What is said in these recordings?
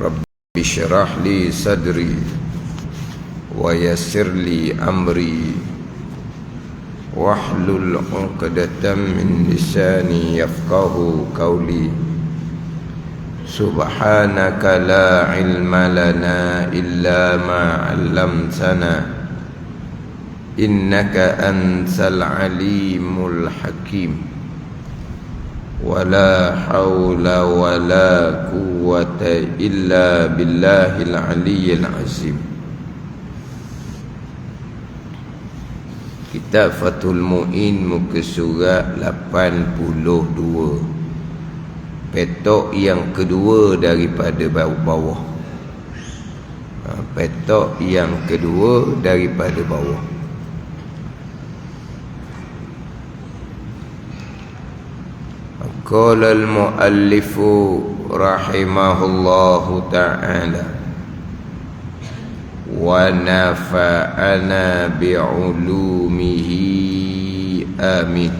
Rabbi syrah li sadri wa yassir li amri wahlul 'uqdatam min lisani yafqahu qawli. Subhanaka la ilma lana illa ma 'allamtana innaka antal alimul hakim. Wala hawla wala quwwata illa billahil aliyyil azim. Kitab Fathul Mu'in muka surat 82, petok yang kedua daripada bawah. Petok yang kedua daripada bawah. Qala al-muallifu rahimahullahu ta'ala wa nafa'ana bi'ulumihi amin.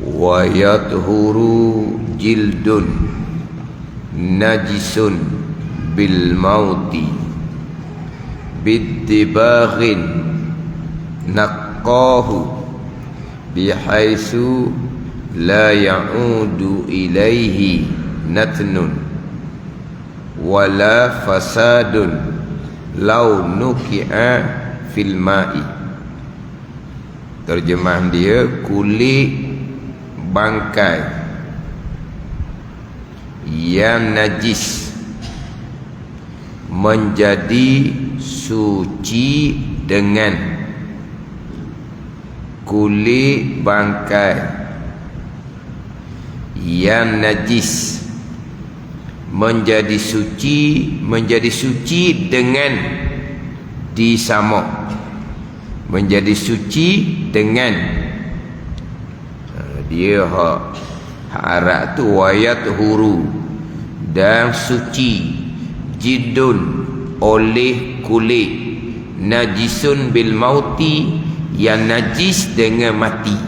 Wa yathuru jildun najisun bil mauti biddibaghin naqqahu bihaisu la ya'udu ilaihi natnun wala fasadun law nuki'a fil ma'i. Terjemahan dia, kulit bangkai yang najis menjadi suci dengan kulit bangkai yang najis menjadi suci dengan disamok, menjadi suci dengan dia hak Arab tu wayat huru, dan suci jidun oleh kulit, najisun bil mauti yang najis dengan mati.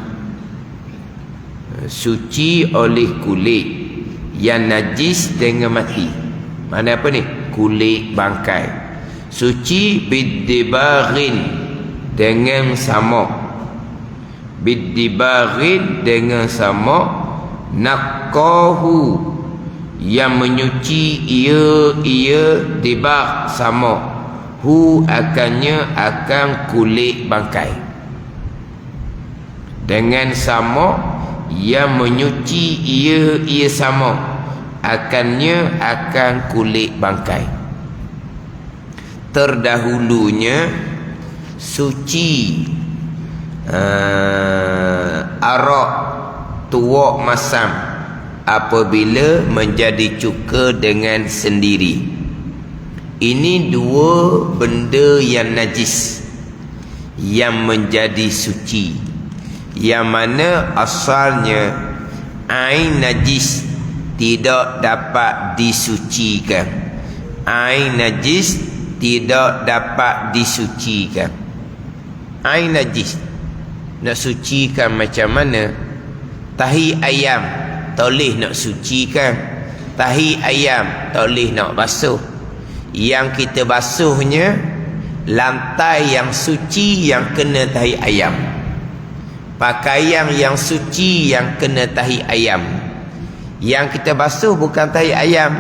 Suci oleh kulit yang najis dengan mati. Mana apa ni? Kulit bangkai. Suci biddibaghin dengan samok. Biddibaghin dengan samok. Naqqahu yang menyuci ia dibagh samok. Hu akannya akan kulit bangkai. Dengan samok yang menyuci ia samok, akannya akan kulit bangkai. Terdahulunya suci arak tuak masam apabila menjadi cuka dengan sendiri. Ini dua benda yang najis yang menjadi suci, yang mana asalnya ain najis tidak dapat disucikan. Ain najis tidak dapat disucikan. Ain najis nak sucikan macam mana? Tahi ayam tak boleh nak sucikan. Tahi ayam tak boleh nak basuh. Yang kita basuhnya lantai yang suci yang kena tahi ayam. Pakaian yang suci yang kena tahi ayam. Yang kita basuh bukan tahi ayam.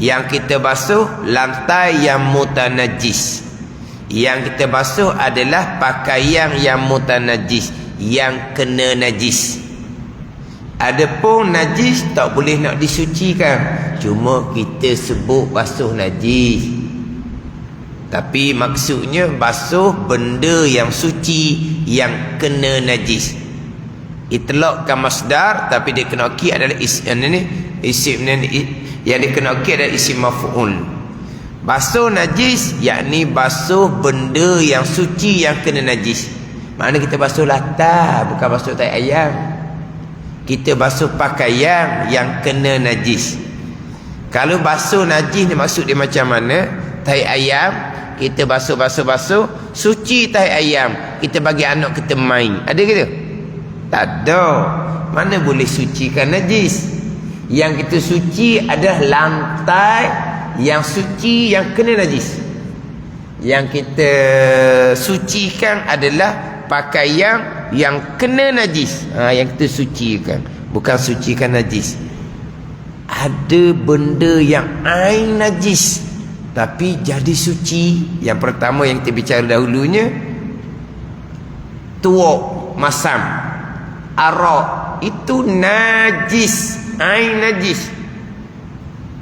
Yang kita basuh lantai yang mutanajis. Yang kita basuh adalah pakaian yang mutanajis, yang kena najis. Adapun najis tak boleh nak disucikan. Cuma kita sebut basuh najis, tapi maksudnya basuh benda yang suci yang kena najis. Itlaqkan masdar, tapi dia kena ki adalah isim yang dia kena ki adalah isim maf'ul. Basuh najis yakni basuh benda yang suci yang kena najis. Makna kita basuh latar, bukan basuh tai ayam. Kita basuh pakaian yang kena najis. Kalau basuh najis ni maksud dia macam mana? Tai ayam kita basuh, suci tai ayam, kita bagi anak kita main. Ada ke tu? Tak ada. Mana boleh sucikan najis? Yang kita suci adalah lantai yang suci yang kena najis. Yang kita sucikan adalah pakaian yang kena najis. Yang kita sucikan, bukan sucikan najis. Ada benda yang ain najis tapi jadi suci. Yang pertama yang kita bicara dahulunya, tuak, masam, arak, itu najis, ain najis.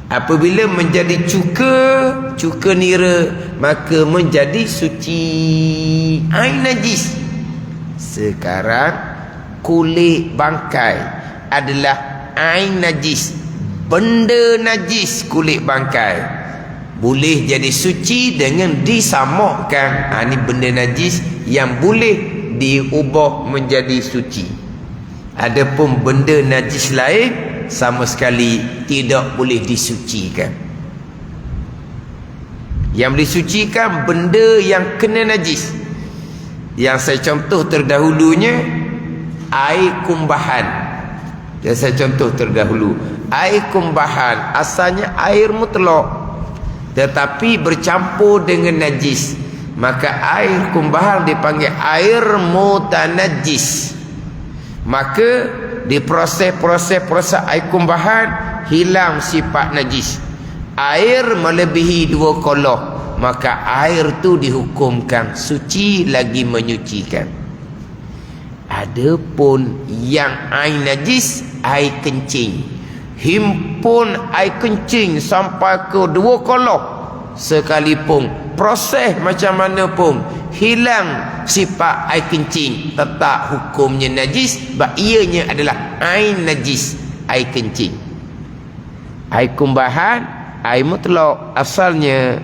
Apabila menjadi cuka nira, maka menjadi suci, ain najis. Sekarang kulit bangkai adalah ain najis, benda najis. Kulit bangkai boleh jadi suci dengan disamakkan. Ini benda najis yang boleh diubah menjadi suci. Adapun benda najis lain sama sekali tidak boleh disucikan. Yang disucikan benda yang kena najis. Yang saya contoh terdahulunya, air kumbahan. Yang saya contoh terdahulu, air kumbahan asalnya air mutlak, tetapi bercampur dengan najis, maka air kumbahan dipanggil air mutanajjis. Maka di proses air kumbahan hilang sifat najis. Air melebihi 2 kolah, maka air tu dihukumkan suci lagi menyucikan. Adapun yang air najis, air kencing, himpun air kencing sampai ke 2 kolah sekalipun, proses macam mana pun hilang sifat air kencing, tetap hukumnya najis. Sebab ianya adalah air najis, air kencing. Air kumbahan air mutlak asalnya,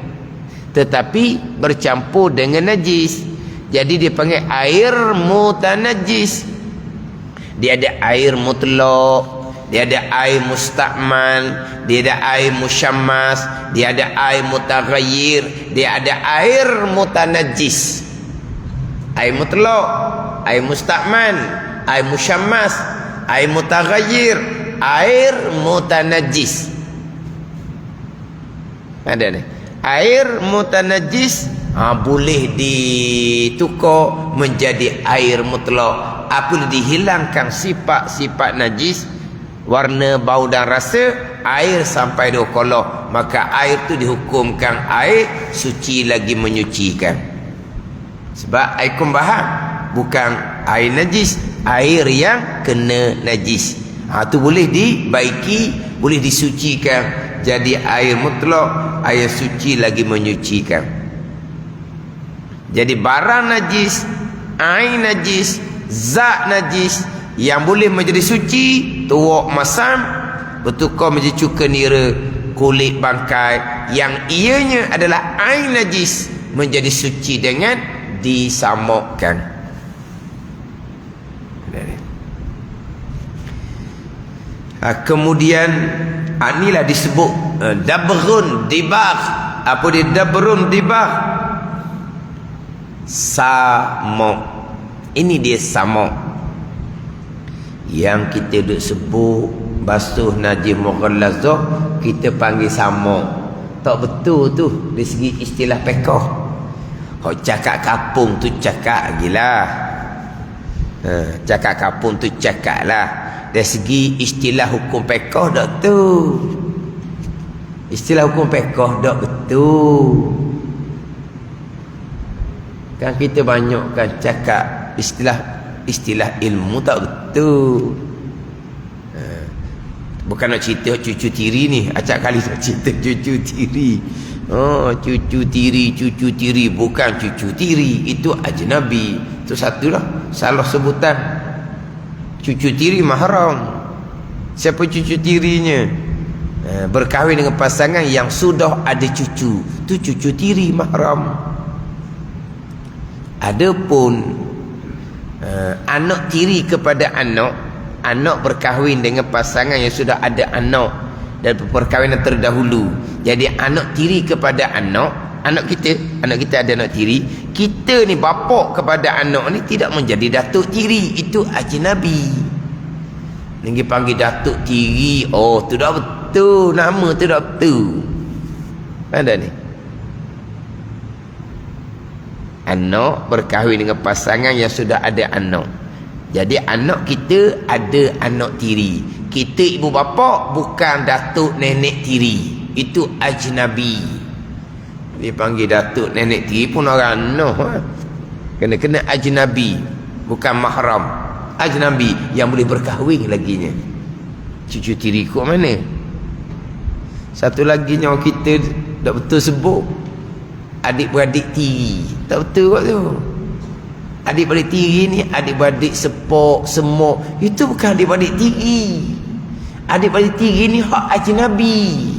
tetapi bercampur dengan najis, jadi dia panggil air mutanajjis. Dia ada air mutlak, dia ada air mustakmal, dia ada air musyammas, dia ada air mutaghayyir, dia ada air mutanajjis. Air mutlak, air mustakmal, air musyammas, air mutaghayyir, air mutanajjis. Ada ni. Air mutanajjis boleh ditukar menjadi air mutlak apabila dihilangkan sifat-sifat najis, warna, bau dan rasa, air sampai 2 kolah, maka air tu dihukumkan air suci lagi menyucikan. Sebab air kumbahan bukan air najis, air yang kena najis. Tu boleh dibaiki, boleh disucikan jadi air mutlak, air suci lagi menyucikan. Jadi barang najis, air najis, zat najis yang boleh menjadi suci, tuak masam bertukar menjadi cuka nira, kulit bangkai yang ianya adalah air najis menjadi suci dengan disamakkan. Kemudian inilah disebut dabrun dibagh. Apa dia dabrun dibagh? Samak. Ini dia samak yang kita duk sebut basuh najis mughallazah, kita panggil samak. Tak betul tu dari segi istilah fiqh. Hok cakap kapung tu cakap gilah. Cakap kapung tu cakap lah. Dari segi istilah hukum fiqh tak tu. Istilah hukum fiqh tak betul. Kan kita banyak kan cakap istilah ilmu tak betul. Bukan nak cerita cucu tiri ni. Acak kali nak cerita cucu tiri. Cucu tiri bukan cucu tiri, itu ajnabi. Itu satulah salah sebutan. Cucu tiri mahram. Siapa cucu tirinya? Berkahwin dengan pasangan yang sudah ada cucu, itu cucu tiri mahram. Adapun anak tiri kepada anak berkahwin dengan pasangan yang sudah ada anak dan perkahwinan terdahulu. Jadi anak tiri kepada anak kita ada anak tiri, kita ni bapa kepada anak ni tidak menjadi datuk tiri, itu ajnabi. Lagi panggil Datuk Tiri. Oh, tu dah betul. Nama tu dah betul. Ada ni. Anak berkahwin dengan pasangan yang sudah ada anak. Jadi anak kita ada anak tiri. Kita ibu bapa bukan datuk nenek tiri. Itu ajnabi. Dia panggil datuk nenek tiri pun orang noh. Kena ajnabi, bukan mahram. Ajnabi yang boleh berkahwin laginya. Cucu tiri kau mana? Satu lagi nyawa kita tak betul sebut adik-beradik tiri. Tak betul kot tu. Adik-beradik tiri ni adik-beradik sepok, semok. Itu bukan adik-beradik tiri. Adik-beradik tiri ni hak ajnabi.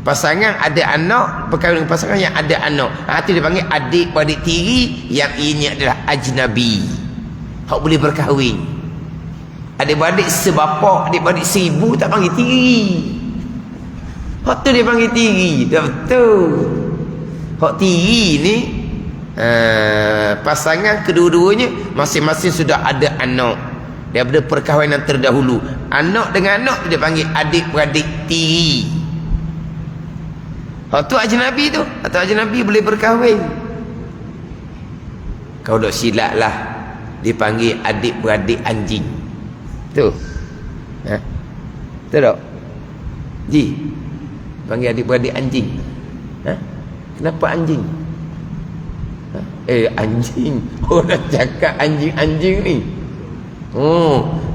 Pasangan ada anak, berkahwin dengan pasangan yang ada anak. Itu dia panggil adik-beradik tiri yang ini adalah ajnabi. Hak boleh berkahwin. Adik-beradik sebapa, adik-beradik seribu tak panggil tiri. Hak tu dia panggil tiri. Tak betul. Hak tiri ni pasangan kedua-duanya masing-masing sudah ada anak daripada perkahwinan terdahulu. Anak dengan anak dia panggil adik-beradik tiri. Hak tu ajnabi tu. Atau ajnabi boleh berkahwin. Kau dok silap lah. Dipanggil adik-beradik anjing. Tu. Tu tak? Ji. Panggil adik-beradik anjing. Kenapa anjing? Anjing. Orang cakap anjing-anjing ni.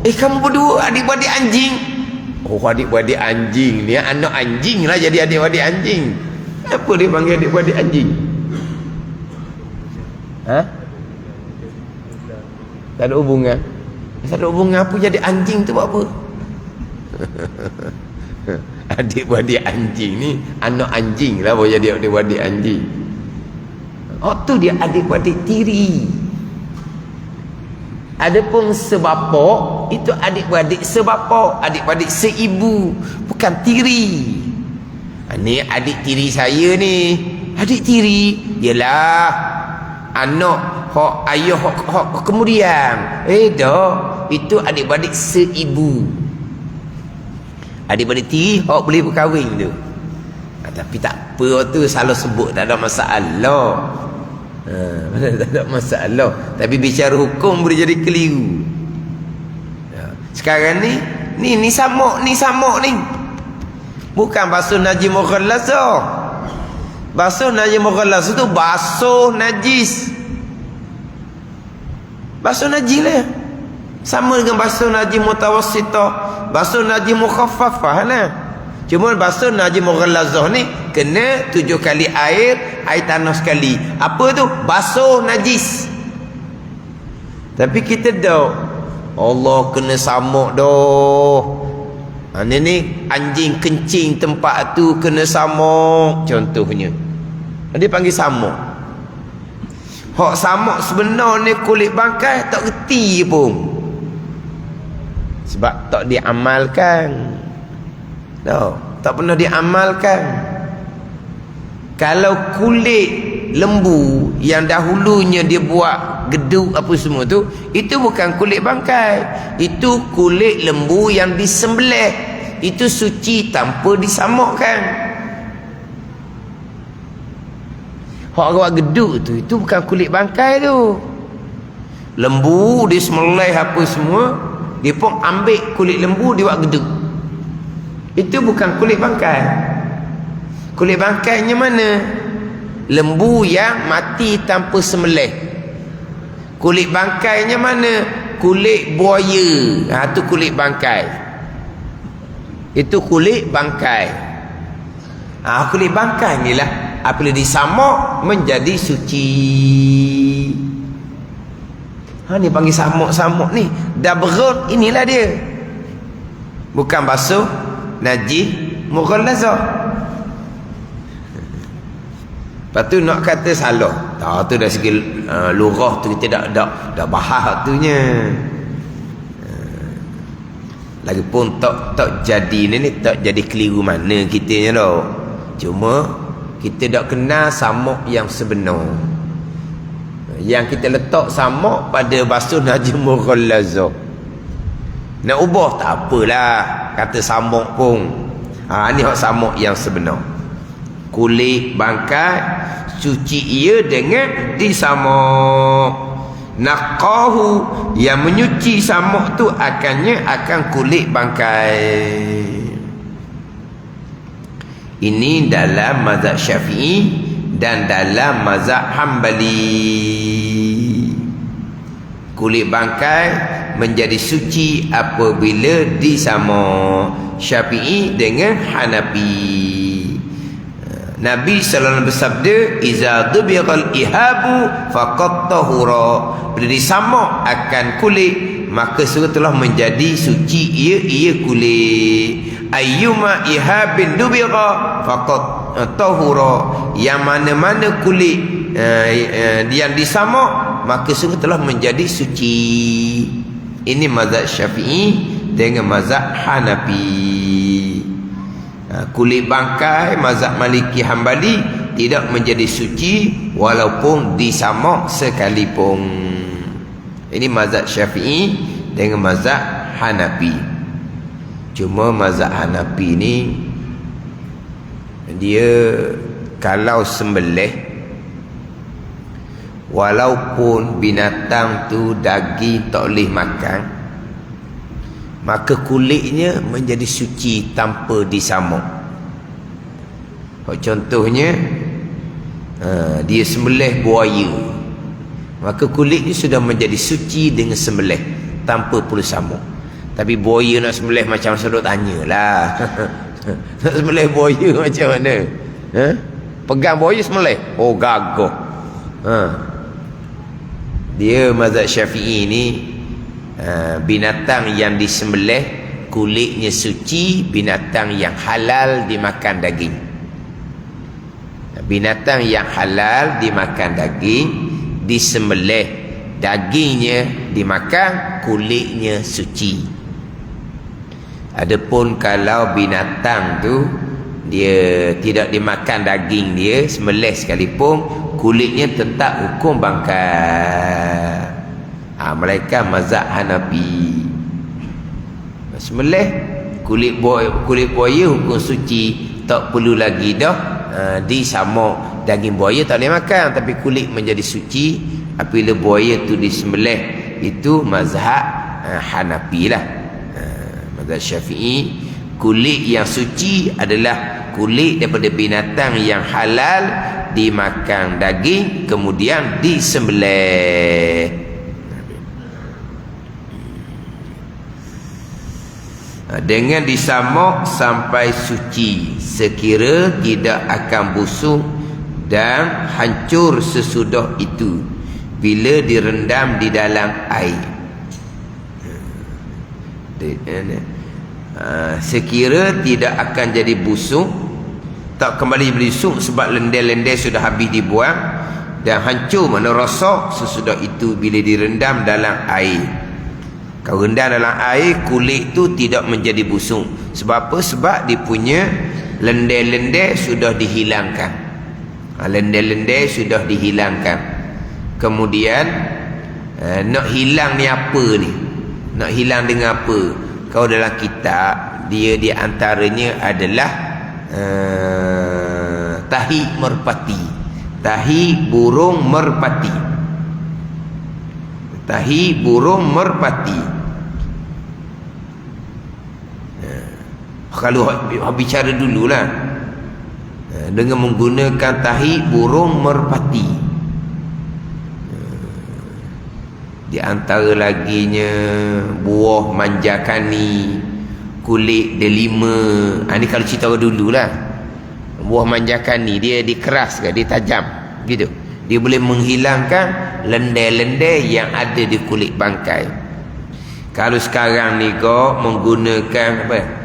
Kamu berdua adik-beradik anjing. Adik-beradik anjing ni anak anjing lah jadi adik-beradik anjing. Apa dia panggil adik-beradik anjing? Tak ada hubungan. Tak ada hubungan apa jadi anjing tu buat apa? Adik-beradik anjing ni anak anjing lah boleh jadi adik-beradik anjing. Tu dia adik-beradik tiri. Adapun sebapa itu adik-beradik sebapa, adik-beradik seibu, bukan tiri. Ni adik tiri saya ni. Adik tiri ialah anak hak ayah hak kemudian. Dah, itu adik-beradik seibu. Adik-beradik tiri hak boleh berkahwin tu. Tapi tak apa tu, salah sebut tak ada masalah. Tak ada masalah. Tapi bicara hukum boleh jadi keliru. Sekarang ni samuk ni. Bukan basuh najis mughallas tu. Basuh najis mughallas tu basuh najis. Basuh najis lah. Sama dengan basuh najis mutawassitah, basuh najis mukhaffafah lah. Cuma basuh najis mughallazah ni kena 7 kali air tanah sekali. Apa tu? Basuh najis. Tapi kita dah Allah kena samuk dah. Ni anjing kencing tempat tu kena samuk contohnya. Dia panggil samuk. Hak samuk sebenar ni kulit bangkai tak reti pun. Sebab tak diamalkan. Tak pernah diamalkan. Kalau kulit lembu yang dahulunya dia buat geduk apa semua tu, itu bukan kulit bangkai. Itu kulit lembu yang disembelih. Itu suci tanpa disamukkan. Hak buat geduk tu, itu bukan kulit bangkai tu. Lembu disembelih apa semua, dia pun ambil kulit lembu dia buat geduk. Itu bukan kulit bangkai. Kulit bangkainya mana? Lembu yang mati tanpa sembelih. Kulit bangkainya mana? Kulit buaya. Itu kulit bangkai. Itu kulit bangkai. Kulit bangkai ni lah apabila disamuk menjadi suci. Ni panggil samuk-samuk ni. Dabrun inilah dia. Bukan basuh najis mughallazah. Lepas tu nak kata salah. Tu dah segi lurah tu kita dah bahas tunya. Lagipun tak jadi ni tak jadi keliru mana kitanya dah. Cuma kita dak kenal samuk yang sebenar. Yang kita letak samuk pada basuh najis mughallazah. Nak ubah tak apalah, kata samuk pun. Ni hak samuk yang sebenar. Kulit bangkai suci ia dengan disamuk. Naqahu, yang menyuci samuk tu akannya akan kulit bangkai. Ini dalam mazhab Syafi'i dan dalam mazhab Hambali. Kulit bangkai menjadi suci apabila disamuk. Syafi'i dengan Hanafi. Nabi sallallahu alaihi wasallam bersabda, "Iza dubighal ihabu faqad tahura." Bila disamuk akan kulit, maka sudah telah menjadi suci ia kulit. Ayyuma ihabin dubigha faqad tahura. Yang mana-mana kulit yang disamuk, maka sungguh telah menjadi suci. Ini mazhab Syafi'i dengan mazhab Hanafi. Kulit bangkai mazhab Maliki Hambali tidak menjadi suci walaupun disamuk sekalipun. Ini mazhab Syafi'i dengan mazhab Hanafi. Cuma mazhab Hanafi ni dia kalau sembelih, walaupun binatang tu daging tak boleh makan, maka kulitnya menjadi suci tanpa disamuk. Contohnya dia sembelih buaya, maka kulitnya sudah menjadi suci dengan sembelih tanpa perlu samuk. Tapi buaya nak sembelih macam mana, tanyalah. Nak sembelih buaya macam mana? Pegang buaya sembelih, oh gagah. Dia mazhab Syafi'i ni, binatang yang disembelih kulitnya suci, binatang yang halal dimakan daging. Binatang yang halal dimakan daging, disembelih, dagingnya dimakan, kulitnya suci. Adapun kalau binatang tu dia tidak dimakan daging dia, sembelih sekalipun, kulitnya tetap hukum bangkai. Mereka mazhab Hanafi. Sembelih kulit buaya hukum suci, tak perlu lagi dah disamuk. Daging buaya tak boleh makan, tapi kulit menjadi suci apabila buaya tu disembelih. Itu mazhab Hanafi lah. Mazhab Syafi'i, kulit yang suci adalah kulit daripada binatang yang halal dimakan daging kemudian disembelih. Dengan disamuk sampai suci, sekira tidak akan busuk dan hancur sesudah itu bila direndam di dalam air. Sekira tidak akan jadi busuk, tak kembali busuk sebab lendir-lendir sudah habis dibuang, dan hancur mana rosak sesudah itu bila direndam dalam air. Kalau rendam dalam air, kulit tu tidak menjadi busuk. Sebab apa? Sebab dia punya lendir-lendir sudah dihilangkan. Lendir-lendir sudah dihilangkan. Kemudian nak hilang ni apa ni? Nak hilang dengan apa? Kalau dalam kitab, dia di antaranya adalah tahi merpati. Tahi burung merpati. Tahi burung merpati. Kalau bicara dululah, dengan menggunakan tahi burung merpati. Di antara laginya buah manjakani, kulit delima. Ni kalau cerita dululah. Buah manjakani dia dikeraskan, dia tajam gitu. Dia boleh menghilangkan lendir-lendir yang ada di kulit bangkai. Kalau sekarang ni kau menggunakan apa?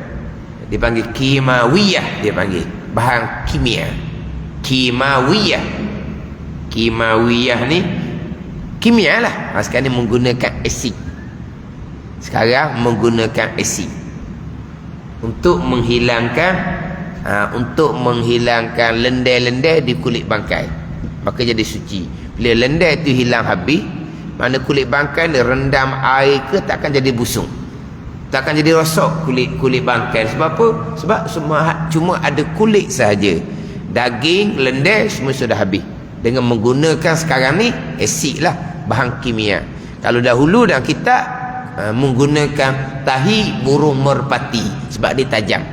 Dia panggil kimawiyah, dia panggil bahan kimia. Kimawiyah. Kimawiyah ni kimia lah. Sekarang ni menggunakan asid. Sekarang menggunakan asid untuk menghilangkan lendir-lendir di kulit bangkai, maka jadi suci. Bila lendir itu hilang habis, mana kulit bangkai ni rendam air ke, takkan jadi busuk. takkan jadi rosak kulit bangkai. Sebab apa? Sebab cuma ada kulit sahaja. Daging, lendir semua sudah habis. Dengan menggunakan sekarang ni asid lah, bahan kimia. Kalau dahulu dalam kitab menggunakan tahi burung merpati sebab dia tajam.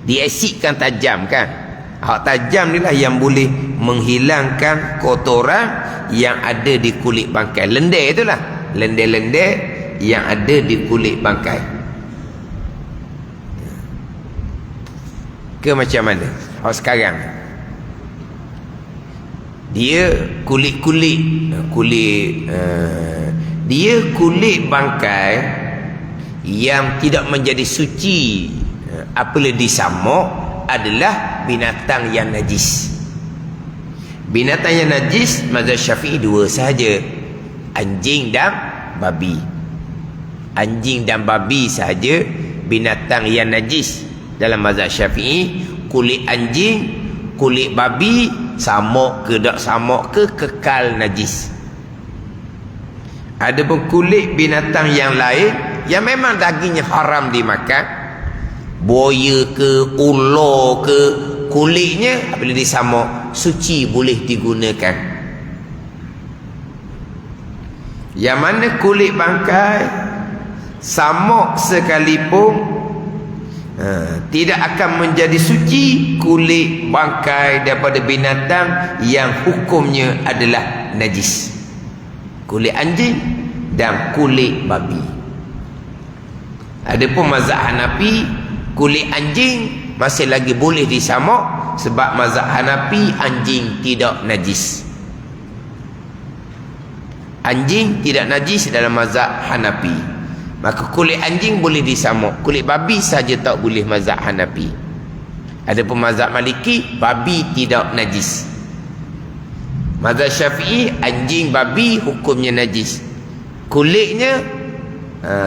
Diasidkan tajam kan. Hak tajam ni lah yang boleh menghilangkan kotoran yang ada di kulit bangkai. Lendir itulah, lendir-lendir yang ada di kulit bangkai. Ke macam mana? Hak sekarang dia kulit bangkai yang tidak menjadi suci apabila disamuk adalah binatang yang najis. Binatang yang najis mazhab Syafi'i dua sahaja, anjing dan babi. Anjing dan babi sahaja binatang yang najis dalam mazhab Syafi'i. Kulit anjing, kulit babi, samuk ke tak samuk ke, kekal najis. Ada pun kulit binatang yang lain yang memang dagingnya haram dimakan, buaya ke, ular ke, kulitnya apabila disamuk suci boleh digunakan. Yang mana kulit bangkai samuk sekalipun tidak akan menjadi suci kulit bangkai daripada binatang yang hukumnya adalah najis. Kulit anjing dan kulit babi. Adapun mazhab Hanafi, kulit anjing masih lagi boleh disamuk sebab mazhab Hanafi anjing tidak najis. Anjing tidak najis dalam mazhab Hanafi. Maka kulit anjing boleh disamuk, kulit babi saja tak boleh mazhab Hanafi. Adapun mazhab Maliki, babi tidak najis. Mazhab Syafi'i, anjing babi hukumnya najis. Kulitnya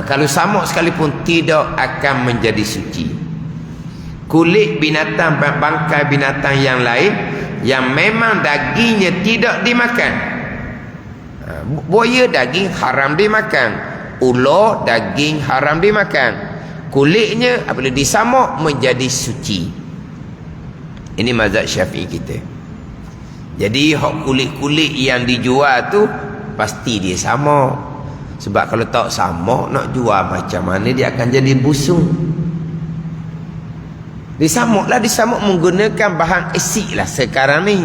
kalau samuk sekalipun tidak akan menjadi suci. Kulit binatang, bangkai binatang yang lain yang memang dagingnya tidak dimakan. Buaya daging haram dimakan, ular daging haram dimakan. Kulitnya apabila disamuk menjadi suci. Ini mazhab Syafi'i kita. Jadi hak kulit-kulit yang dijual tu pasti dia samuk. Sebab kalau tak samuk nak jual macam mana dia akan jadi busung. Disamuklah, disamuk menggunakan bahan asid lah sekarang ni.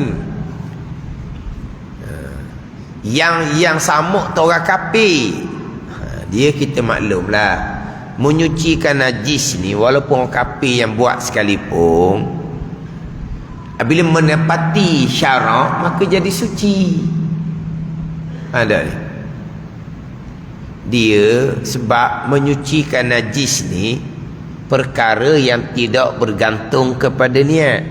Yang samuk tu orang kafir. Dia kita maklumlah, menyucikan najis ni walaupun orang kafir yang buat sekalipun, bila menepati syarak maka jadi suci. Ada ni. Dia sebab menyucikan najis ni perkara yang tidak bergantung kepada niat.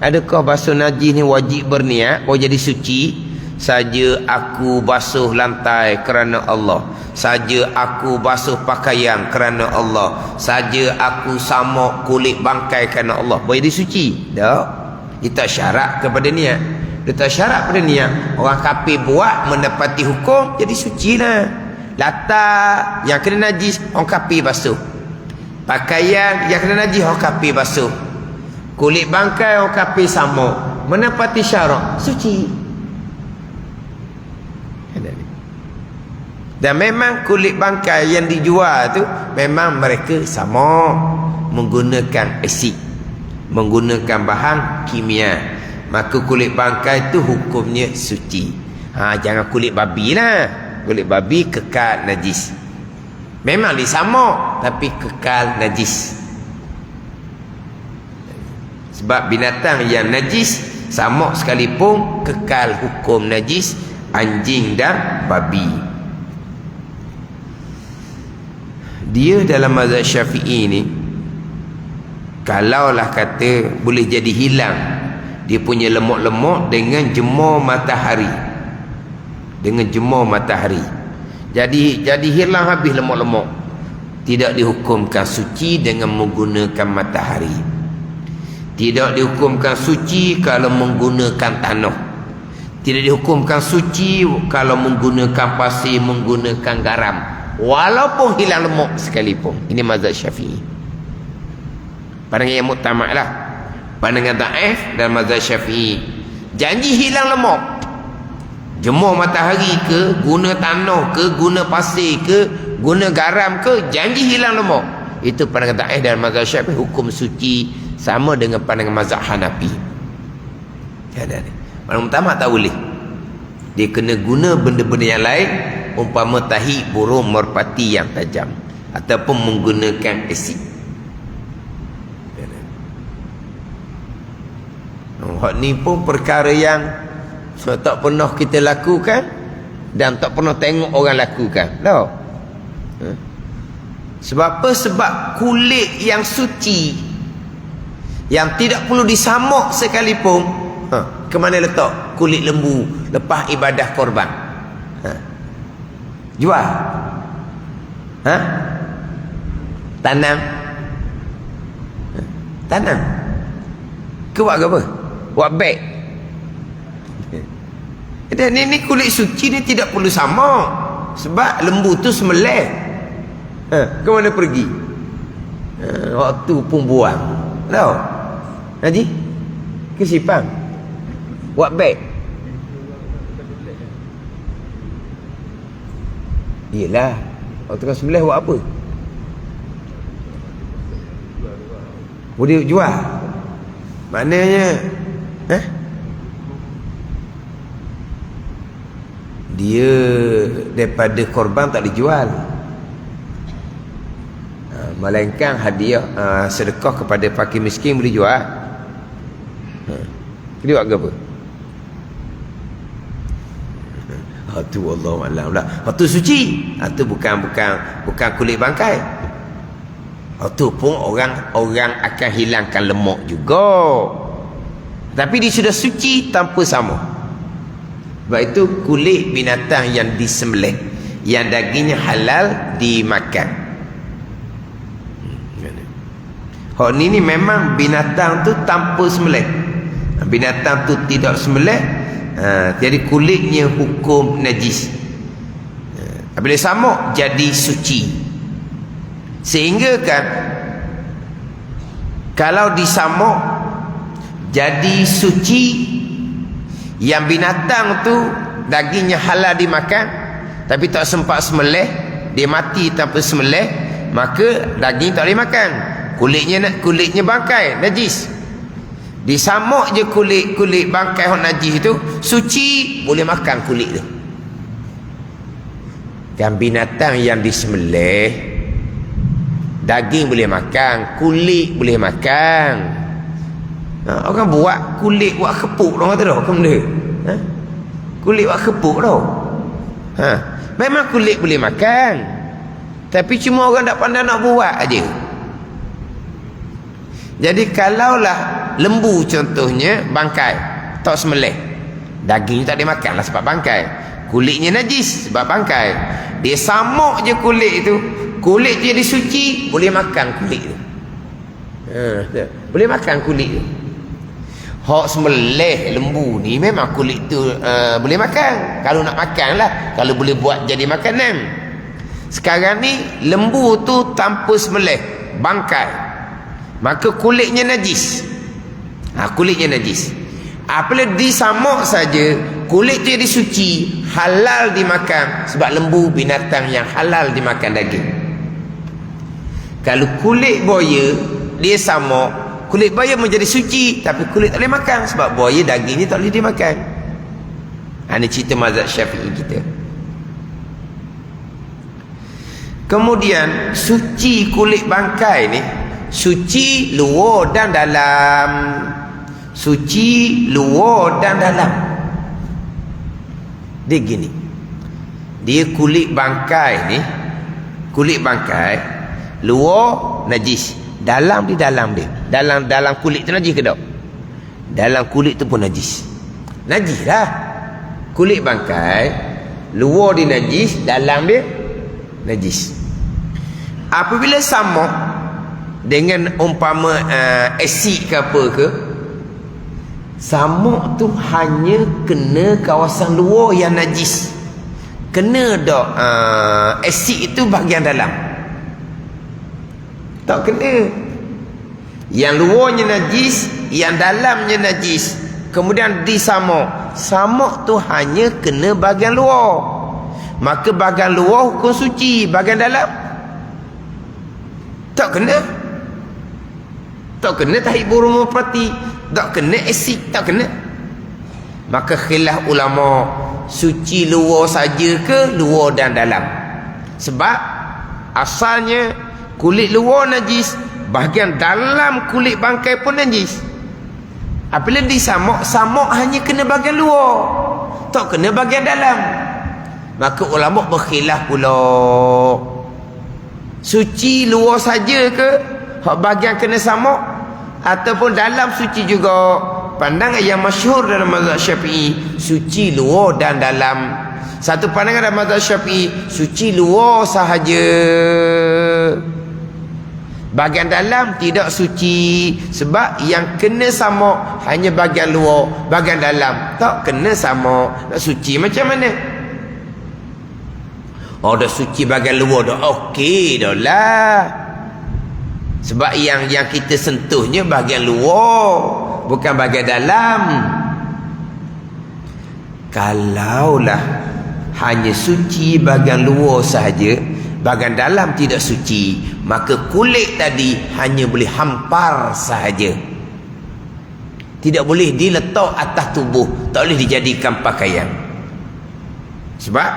Adakah basuh najis ni wajib berniat baru jadi suci? Saja aku basuh lantai kerana Allah, saja aku basuh pakaian kerana Allah, saja aku samuk kulit bangkai kerana Allah, boleh disuci? Tak. Dia tak syarat kepada niat. Dia tak syarat pada niat. Orang kafir buat menepati hukum jadi suci lah. Latar yang kena najis orang kafir basuh, pakaian yang kena najis orang kafir basuh, kulit bangkai orang kafir samuk, menepati syarat suci. Dan memang kulit bangkai yang dijual tu memang mereka sama menggunakan asid, menggunakan bahan kimia. Maka kulit bangkai tu hukumnya suci. Jangan kulit babi lah. Kulit babi kekal najis. Memang disamuk tapi kekal najis. Sebab binatang yang najis samuk sekalipun kekal hukum najis, anjing dan babi. Dia dalam mazhab Syafi'i ni, kalaulah kata boleh jadi hilang dia punya lemuk-lemuk dengan jemur matahari, dengan jemur matahari, jadi hilang habis lemuk-lemuk, tidak dihukumkan suci dengan menggunakan matahari. Tidak dihukumkan suci kalau menggunakan tanah. Tidak dihukumkan suci kalau menggunakan pasir, menggunakan garam. walaupun hilang lemak sekalipun. Ini mazhab Syafi'i. Pandangan yang muktamad lah. Pandangan dhaif dan mazhab Syafi'i, janji hilang lemak, jemur matahari ke, guna tanah ke, guna pasir ke, guna garam ke, janji hilang lemak, itu pandangan dhaif dan mazhab Syafi'i. Hukum suci sama dengan pandangan mazhab Hanafi. Pandangan muktamad tak boleh, dia kena guna benda-benda yang lain, umpama tahi burung merpati yang tajam ataupun menggunakan asid. Hak ni pun perkara yang tak pernah kita lakukan dan tak pernah tengok orang lakukan. Tahu? Sebab apa? Sebab kulit yang suci, yang tidak perlu disamuk sekalipun, ke mana letak kulit lembu lepas ibadah korban? Jual? Tanam? Tanam? Ke buat apa? Buat beg. Dan ini kulit suci ni tidak perlu sama, sebab lembu tu sembelih. Ke mana pergi? Waktu pun buang. Tahu? Haji? Ke Sipang? Buat beg. Yelah, waktu kan sembelih buat apa? Boleh jual? Maknanya dia daripada korban tak dijual, melainkan hadiah, sedekah kepada fakir miskin boleh jual. Dia buat apa? Tu wallahu a'lam lah. Tu suci. Tu bukan kulit bangkai. Tu pun orang akan hilangkan lemak juga, tapi dia sudah suci tanpa sama. Sebab itu kulit binatang yang disembelih, yang dagingnya halal dimakan. Hak ni memang binatang tu tanpa sembelih. Binatang tu tidak sembelih, jadi kulitnya hukum najis. Bila samuk jadi suci. Sehingga kan kalau disamuk jadi suci, yang binatang tu dagingnya halal dimakan tapi tak sempat sembelih, dia mati tanpa sembelih, maka daging tak boleh makan. Kulitnya bangkai najis. Disamuk je kulit bangkai yang najis itu suci, boleh makan kulit tu. Dan binatang yang disembelih, daging boleh makan, kulit boleh makan. Orang buat kulit buat kepuk orang kata dah, kan benda? Kulit buat kepuk dah. Memang kulit boleh makan, tapi cuma orang tak pandai nak buat aja. Jadi kalaulah lembu contohnya bangkai, tak sembelih, daging tak dimakan lah sebab bangkai, kulitnya najis sebab bangkai, dia samuk je kulit itu, kulit tu jadi suci, boleh makan kulit tu. Boleh makan kulit tu. Hak sembelih lembu ni memang kulit tu boleh makan, kalau nak makan lah, kalau boleh buat jadi makanan. Sekarang ni lembu tu tanpa sembelih, bangkai, maka kulitnya najis. Kulitnya najis. Apabila disamuk saja, kulit tu jadi suci, halal dimakan, sebab lembu binatang yang halal dimakan daging. Kalau kulit buaya dia samuk, kulit buaya menjadi suci, tapi kulit tak boleh makan sebab buaya dagingnya tak boleh dimakan. Ini cerita mazhab Syafi'i kita. Kemudian suci kulit bangkai ni, suci luar dan dalam. Suci luar dan dalam. Dia gini, dia kulit bangkai ni, kulit bangkai luar najis, dalam di dalam dia. Dalam kulit tu najis ke tak? Dalam kulit tu pun najis. Najis lah. Kulit bangkai luar dia najis, dalam dia najis. Apabila samuk dengan umpama asid ke apa ke, samuk tu hanya kena kawasan luar yang najis. kena tak asid itu bahagian dalam? Tak kena. Yang luarnya najis, yang dalamnya najis, kemudian disamuk. Samuk tu hanya kena bahagian luar. Maka bahagian luar hukum suci, bahagian dalam tak kena. Tak kena tahib burung merpati, tak kena asid, tak kena. Maka khilaf ulama, suci luar saja ke luar dan dalam? Sebab asalnya kulit luar najis, bahagian dalam kulit bangkai pun najis. Apabila disamuk, samuk hanya kena bahagian luar, tak kena bahagian dalam. Maka ulama berkhilaf pula, suci luar saja ke hak bahagian kena samuk, ataupun dalam suci juga? Pandangan yang masyhur dalam mazhab Syafi'i, suci luar dan dalam. Satu pandangan dalam mazhab Syafi'i, suci luar sahaja, bahagian dalam tidak suci. Sebab yang kena samuk hanya bahagian luar, bahagian dalam tak kena samuk. Nak suci macam mana? Oh, dah suci bahagian luar dah okey dah lah. Sebab yang kita sentuhnya bahagian luar, bukan bahagian dalam. Kalaulah hanya suci bahagian luar sahaja, bahagian dalam tidak suci, maka kulit tadi hanya boleh hampar sahaja, tidak boleh diletak atas tubuh, tak boleh dijadikan pakaian. Sebab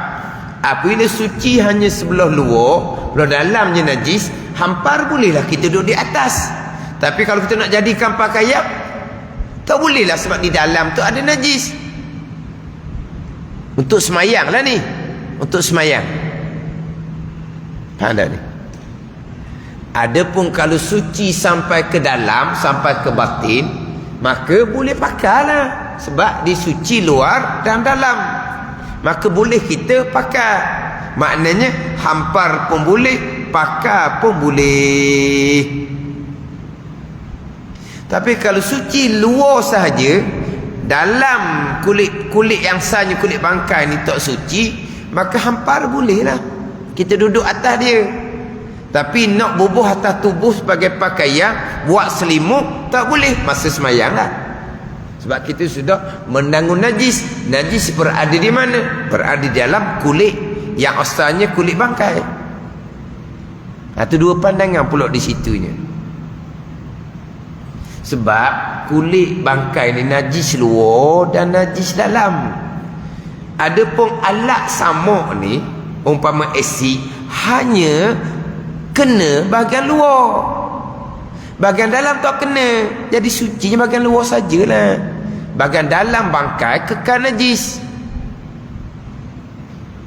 apabila suci hanya sebelah luar, belah dalamnya najis, hampar bolehlah kita duduk di atas. Tapi kalau kita nak jadikan pakaian, tak bolehlah, sebab di dalam tu ada najis. Untuk semayang lah ni, untuk semayang. Faham tak ni? Adapun kalau suci sampai ke dalam, sampai ke batin, maka boleh pakailah. Sebab disuci luar dan dalam, maka boleh kita pakai. Maknanya hampar pun boleh, pakai pun boleh. Tapi kalau suci luar sahaja, dalam kulit yang asalnya kulit bangkai ni tak suci, maka hampar bolehlah, kita duduk atas dia. Tapi nak bubuh atas tubuh sebagai pakaian, buat selimut, tak boleh masa semayang lah. Sebab kita sudah menanggung najis. Najis berada di mana? Berada di dalam kulit yang asalnya kulit bangkai. Itu dua pandangan pula di situnya. Sebab kulit bangkai ni najis luar dan najis dalam. Adapun alat samuk ni, umpama asid, hanya kena bahagian luar, bahagian dalam tak kena. Jadi sucinya bahagian luar sajalah, bahagian dalam bangkai kekal najis.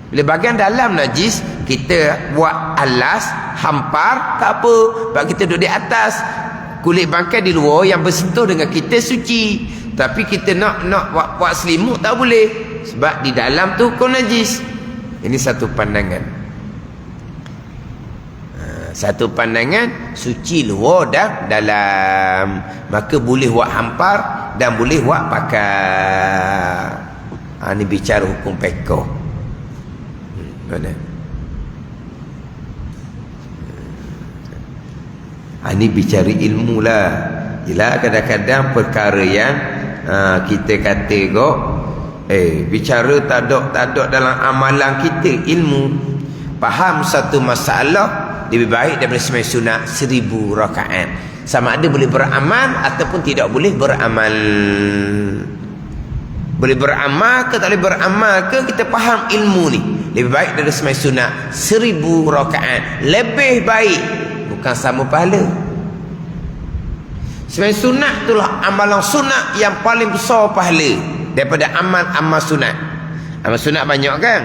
Bila bahagian dalam najis, kita buat alas, hampar, tak apa, sebab kita duduk di atas. Kulit bangkai di luar yang bersentuh dengan kita suci. Tapi kita nak buat selimut tak boleh, sebab di dalam tu kau najis. Ini satu pandangan. Satu pandangan, suci luar dan dalam, maka boleh buat hampar dan boleh buat pakai. Ini bicara hukum pekoh. Mana? Ini bicara ilmu lah. Yelah, kadang-kadang perkara yang kita kata kok, bicara tak ada dalam amalan kita ilmu. Faham satu masalah lebih baik daripada sembahyang sunat 1000 rakaat. Sama ada boleh beramal ataupun tidak boleh beramal. Boleh beramal ke tak boleh beramal ke, kita faham ilmu ni. Lebih baik daripada sembahyang sunat 1000 rakaat. Lebih baik, bukan sama pahala. Sembahyang sunat itulah amalan sunat yang paling besar pahala daripada amal sunat. Amal sunat banyak kan,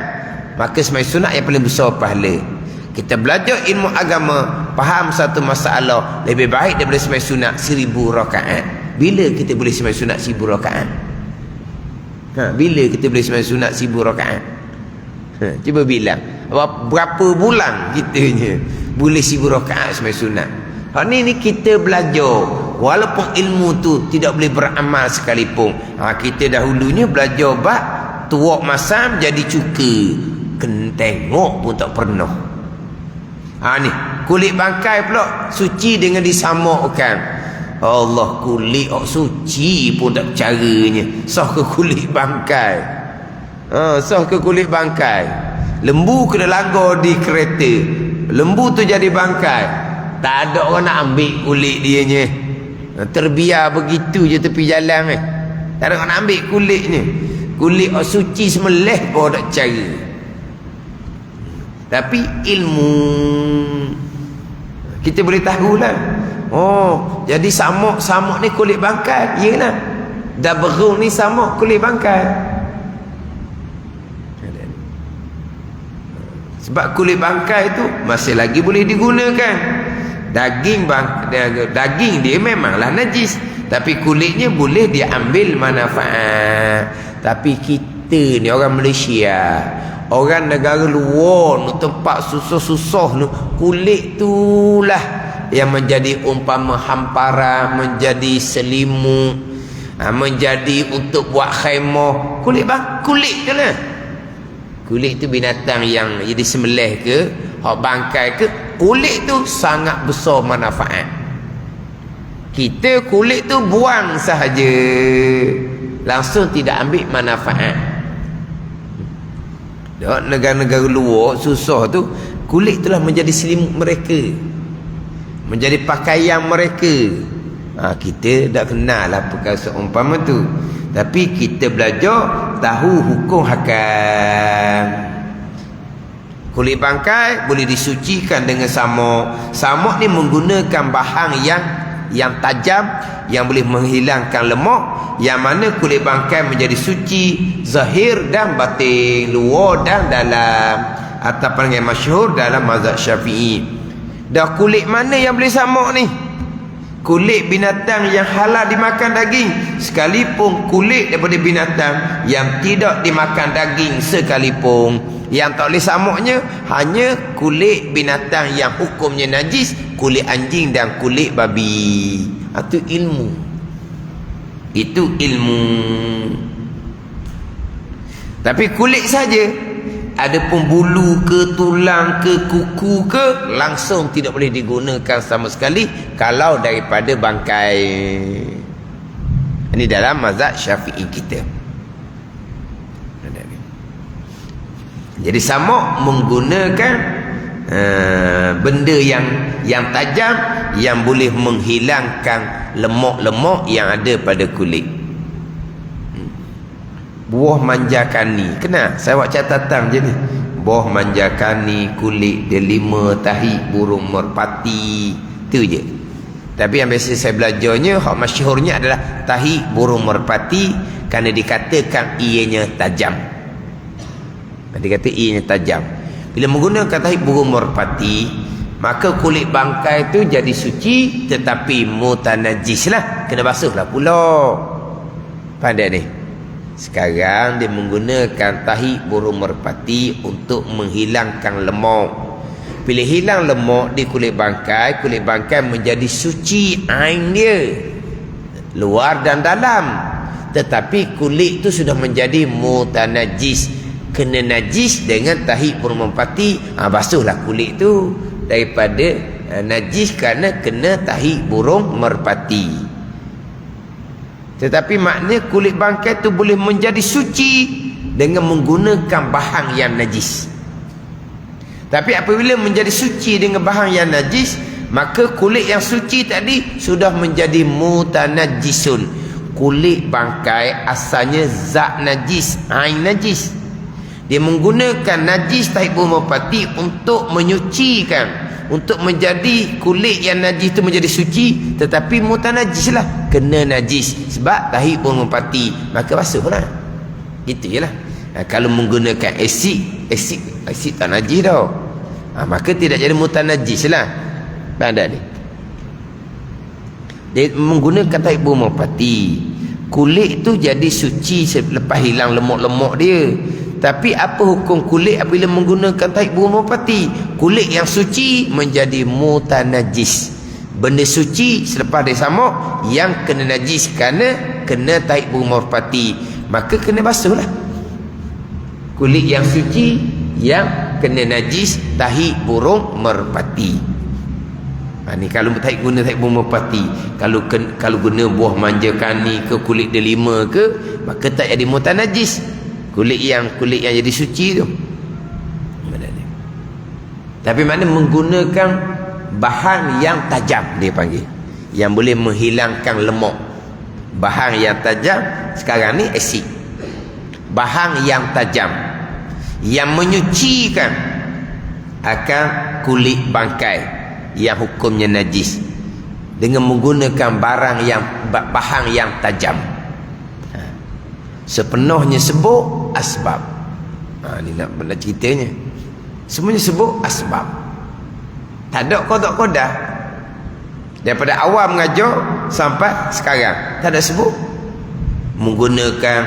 maka sembahyang sunat yang paling besar pahala. Kita belajar ilmu agama, faham satu masalah, lebih baik daripada sembahyang sunat 1000 rakaat. Bila kita boleh sembahyang sunat 1000 rakaat? Bila kita boleh sembahyang sunat 1000 rakaat? Cuba bilang, berapa bulan kitanya boleh 1000 rakaat sembahyang sunat? Ni kita belajar, walaupun ilmu tu tidak boleh beramal sekalipun. Kita dahulunya belajar bab tuak masam jadi cuka. tengok pun tak pernah. Ni kulit bangkai pula suci dengan disamakkan. Allah, kulit suci pun tak caranya. Sah ke kulit bangkai? Sah ke kulit bangkai? Lembu kena langgar di kereta, lembu tu jadi bangkai, tak ada orang nak ambil kulit dia nya. Terbiar begitu je tepi jalan tak ada orang nak ambil kulitnya. Kulit suci semelih pun tak cara. Tapi ilmu kita boleh tahulah. Jadi samuk ni kulit bangkai. Iyalah, dabrung ni samuk kulit bangkai. Sebab kulit bangkai tu masih lagi boleh digunakan. Daging dia memanglah najis, tapi kulitnya boleh diambil manfaat. Tapi kita ni orang Malaysia, orang negara luar, tempat susah-susah ni, kulit tu lah yang menjadi umpama hamparan, menjadi selimut, menjadi untuk buat khaimah. Kulit tu lah. Kulit tu binatang yang disembelih ke, hak bangkai ke, kulit tu sangat besar manfaat. Kita kulit tu buang sahaja, langsung tidak ambil manfaat. Negara-negara luar susah tu, kulit itulah menjadi selimut mereka, menjadi pakaian mereka. Kita tak kenal lah perkara seumpama tu, tapi kita belajar tahu hukum hakam. Kulit bangkai boleh disucikan dengan samuk. Samuk ni menggunakan bahan yang tajam, yang boleh menghilangkan lemak, yang mana kulit bangkai menjadi suci zahir dan batin, luar dan dalam, atau panggil masyhur dalam mazhab Syafi'i. Dah kulit mana yang boleh samuk ni? Kulit binatang yang halal dimakan daging, sekalipun kulit daripada binatang yang tidak dimakan daging sekalipun, yang tak boleh samuknya hanya kulit binatang yang hukumnya najis, kulit anjing dan kulit babi. Itu ilmu. Itu ilmu. Tapi kulit saja, adapun bulu ke, tulang ke, kuku ke, langsung tidak boleh digunakan sama sekali kalau daripada bangkai. Ini dalam mazhab Syafi'i kita. Jadi samuk menggunakan benda yang tajam, yang boleh menghilangkan lemak-lemak yang ada pada kulit. Buah manjakani, kena saya buat catatan je ni. Buah manjakani, kulit delima, tahi burung merpati, tu je. Tapi yang biasa saya belajarnya, hak masyhurnya adalah tahi burung merpati, kerana dikatakan ianya tajam. Dikata ianya tajam. Bila menggunakan tahi burung merpati, maka kulit bangkai tu jadi suci, tetapi mutanajis lah, kena basuh lah pula. Pandai ni. Sekarang dia menggunakan tahi burung merpati untuk menghilangkan lemak. Bila hilang lemak di kulit bangkai menjadi suci ain dia, luar dan dalam. Tetapi kulit tu sudah menjadi mutanajis, kena najis dengan tahi burung merpati. Basuhlah kulit tu daripada najis kerana kena tahi burung merpati. Tetapi makna kulit bangkai tu boleh menjadi suci dengan menggunakan bahan yang najis. Tapi apabila menjadi suci dengan bahan yang najis, maka kulit yang suci tadi sudah menjadi mutanajisun. Kulit bangkai asalnya zat najis, ain najis. Dia menggunakan najis tahi burung merpati untuk menyucikan, untuk menjadi kulit yang najis itu menjadi suci, tetapi mutanajis lah, kena najis sebab tahi burung merpati, maka basuhlah. Gitu je lah. Kalau menggunakan asid tak najis dah, maka tidak jadi mutanajis lah. Pandai ni, dia menggunakan tahi burung merpati, kulit tu jadi suci selepas hilang lemak-lemak dia. Tapi apa hukum kulit apabila menggunakan tahi burung merpati? Kulit yang suci menjadi mutanajis. Benda suci selepas dia samuk, yang kena najis kerana kena tahi burung merpati, maka kena basuhlah. Kulit yang suci yang kena najis tahi burung merpati. Ni kalau guna tahi burung merpati, kalau guna buah manja kani ke, kulit delima ke, maka tak jadi mutanajis. Kulit yang jadi suci tu. Tapi mana menggunakan bahan yang tajam, dia panggil, yang boleh menghilangkan lemak. Bahan yang tajam sekarang ni asid. Bahan yang tajam yang menyucikan akan kulit bangkai yang hukumnya najis dengan menggunakan bahan yang tajam. Sepenuhnya sebut asbab. Ni nak ceritanya. Semuanya sebut asbab. Tak ada kodak-kodak. Daripada awal mengajar sampai sekarang tak ada sebut menggunakan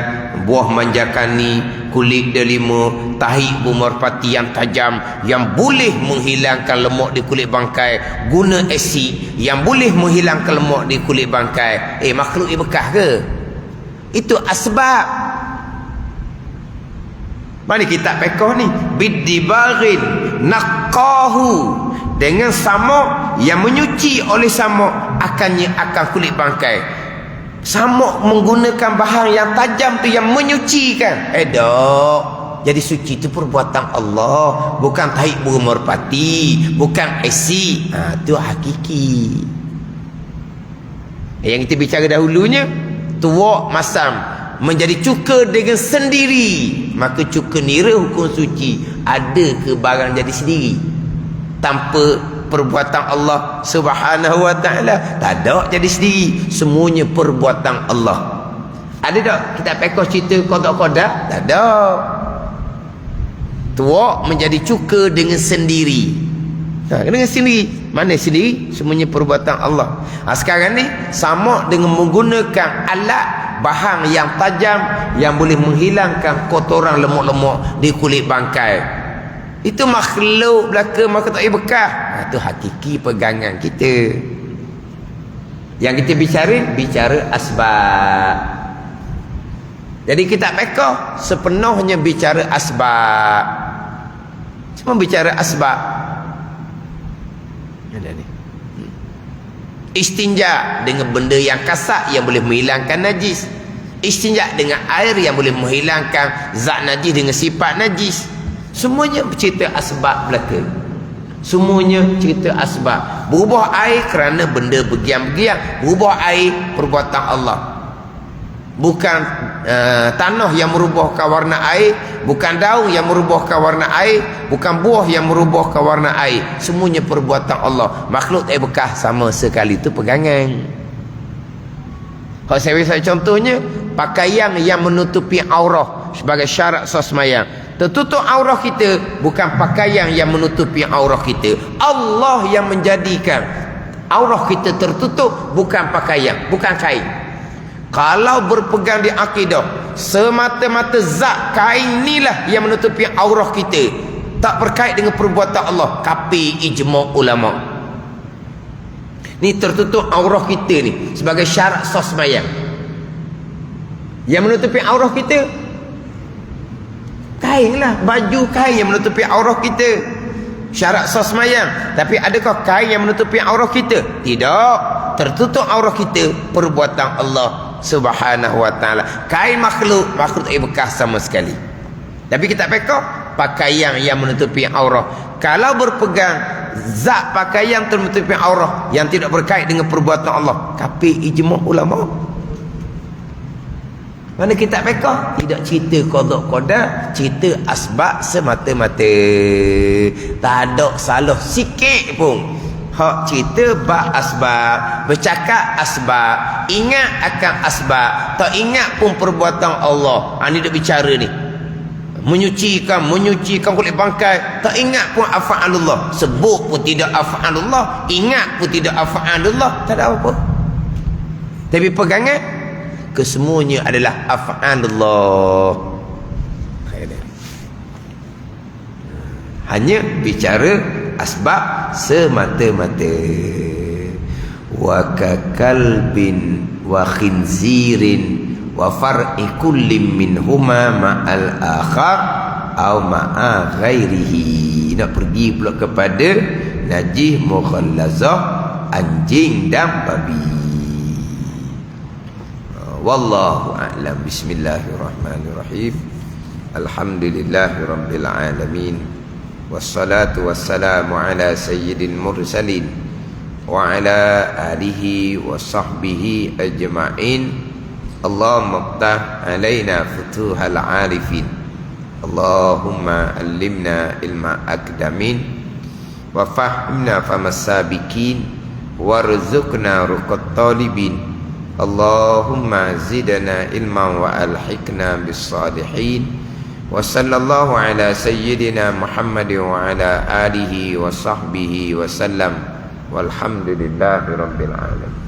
buah manjakani, kulit delima, tahi merpati yang tajam yang boleh menghilangkan lemak di kulit bangkai, guna asid yang boleh menghilangkan lemak di kulit bangkai. Makhluk bekas ke? Itu asbab. Mana kitab fiqh ni? Bidibarin naqahu, dengan samuk yang menyuci oleh samuk akan kulit bangkai. Samuk menggunakan bahan yang tajam tu yang menyucikan. Dok. Jadi suci itu perbuatan Allah, bukan tahi burung merpati, bukan asid. Tu hakiki. Yang kita bicara dahulunya, tuak masam menjadi cuka dengan sendiri, maka cuka nira hukum suci. Ada ke barang jadi sendiri tanpa perbuatan Allah Subhanahu wa ta'ala? Tak ada jadi sendiri, semuanya perbuatan Allah. Ada tak kita fiqh cerita kodak-kodak? Tak ada. Tuak menjadi cuka dengan sendiri. Dengan sendiri. Mana sendiri? Semuanya perbuatan Allah. Sekarang ni sama dengan menggunakan alat bahan yang tajam yang boleh menghilangkan kotoran lemak-lemak di kulit bangkai. Itu makhluk belaka, maka tak payah bekas. Itu hakiki pegangan kita. Yang kita bicara asbab. Jadi kitab fiqh sepenuhnya bicara asbab. Semua bicara asbab. Ada ni. Istinja dengan benda yang kasar yang boleh menghilangkan najis. Istinja dengan air yang boleh menghilangkan zat najis dengan sifat najis. Semuanya cerita asbab belaka. Semuanya cerita asbab. Berubah air kerana benda bergiam-giam. Berubah air perbuatan Allah. Bukan tanah yang merubahkan warna air, bukan daun yang merubahkan warna air, bukan buah yang merubahkan warna air. Semuanya perbuatan Allah. Makhluk tak bekas sama sekali. Itu pegangan. Kalau saya contohnya, pakaian yang menutupi aurah sebagai syarat sah sembahyang. Tertutup aurah kita bukan pakaian yang menutupi aurah kita. Allah yang menjadikan aurah kita tertutup, bukan pakaian, bukan kain. Kalau berpegang di akidah semata-mata zat kain inilah yang menutupi aurah kita, tak berkait dengan perbuatan Allah, kafir ijma' ulama. Ni tertutup aurah kita ni sebagai syarat sah sembahyang. Yang menutupi aurah kita kain lah, baju kain yang menutupi aurah kita, syarat sah sembahyang. Tapi adakah kain yang menutupi aurah kita? Tidak. Tertutup aurah kita perbuatan Allah Subhanahu wa ta'ala. Kain makhluk tak bekas sama sekali. Tapi kita fiqh pakaian yang menutupi aurah. Kalau berpegang zat pakaian menutupi aurah yang tidak berkait dengan perbuatan Allah, kafir ijma' ulama. Mana kitab fiqh tidak cerita qada-qada, cerita asbab semata-mata. Tak ada salah sikit pun. Hak cerita bab asbab, bercakap asbab, ingat akan asbab, tak ingat pun perbuatan Allah. Ni dia bicara ni. Menyucikan kulit bangkai, tak ingat pun af'alullah. Sebut pun tidak af'alullah, ingat pun tidak af'alullah, tak ada apa. Tapi pegangan kesemuanya adalah af'alullah. Hanya bicara asbab semata-mata. Wa kakalbin wa khinzirin wa far'i kullin minhuma ma'al akhar au ma'a ghairihi. Nak pergi pula kepada najis mughallazah, anjing dan babi. Wallahu a'lam. Bismillahirrahmanirrahim. Alhamdulillahirabbil alamin. Wassalatu wassalamu ala sayyidil mursalin wa ala alihi wa sahbihi ajma'in. Allahumma ftah alaina futuhal arifin. Allahumma allimna ilma akdamin wa fahimna famas sabiqin warzuqna ruqat talibin. Allahumma zidna ilman wa alhiqna bis salihin. Wa sallallahu ala sayyidina Muhammadin wa ala alihi wa sahbihi wa sallam. Walhamdulillahi rabbil alamin.